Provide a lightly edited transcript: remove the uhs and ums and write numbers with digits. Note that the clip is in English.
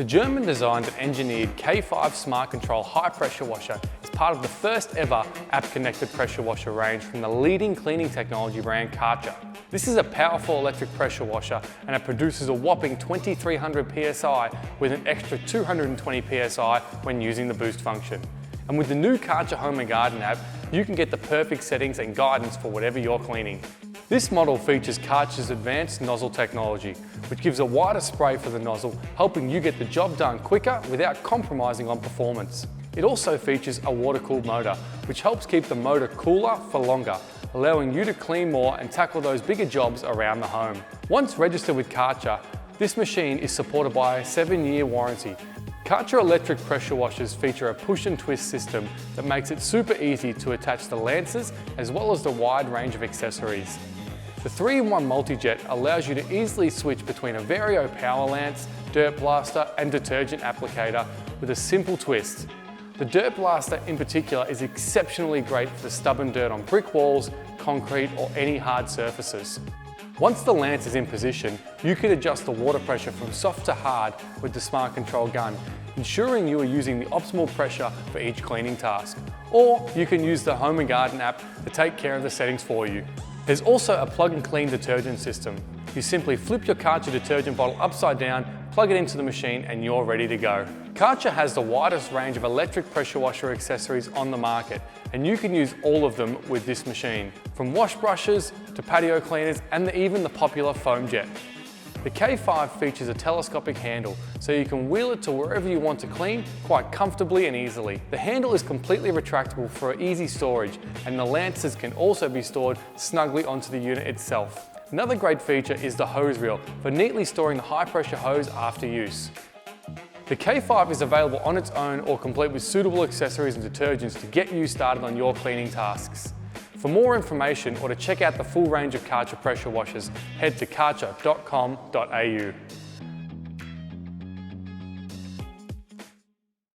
The German-designed and engineered K5 Smart Control high pressure washer is part of the first ever app-connected pressure washer range from the leading cleaning technology brand Kärcher. This is a powerful electric pressure washer and it produces a whopping 2300 psi with an extra 220 psi when using the boost function. And with the new Karcher Home and Garden app, you can get the perfect settings and guidance for whatever you're cleaning. This model features Kärcher's advanced nozzle technology, which gives a wider spray for the nozzle, helping you get the job done quicker without compromising on performance. It also features a water-cooled motor, which helps keep the motor cooler for longer, allowing you to clean more and tackle those bigger jobs around the home. Once registered with Kärcher, this machine is supported by a 7-year warranty. Karcher electric pressure washers feature a push and twist system that makes it super easy to attach the lances as well as the wide range of accessories. The 3-in-1 multi-jet allows you to easily switch between a Vario power lance, dirt blaster and detergent applicator with a simple twist. The dirt blaster in particular is exceptionally great for the stubborn dirt on brick walls, concrete or any hard surfaces. Once the lance is in position, you can adjust the water pressure from soft to hard with the Smart Control gun, ensuring you are using the optimal pressure for each cleaning task. Or you can use the Home and Garden app to take care of the settings for you. There's also a plug and clean detergent system. You simply flip your Kärcher detergent bottle upside down, plug it into the machine and you're ready to go. Kärcher has the widest range of electric pressure washer accessories on the market and you can use all of them with this machine, from wash brushes to patio cleaners and even the popular foam jet. The K5 features a telescopic handle, so you can wheel it to wherever you want to clean quite comfortably and easily. The handle is completely retractable for easy storage, and the lances can also be stored snugly onto the unit itself. Another great feature is the hose reel for neatly storing the high pressure hose after use. The K5 is available on its own or complete with suitable accessories and detergents to get you started on your cleaning tasks. For more information or to check out the full range of Karcher pressure washers, head to karcher.com.au.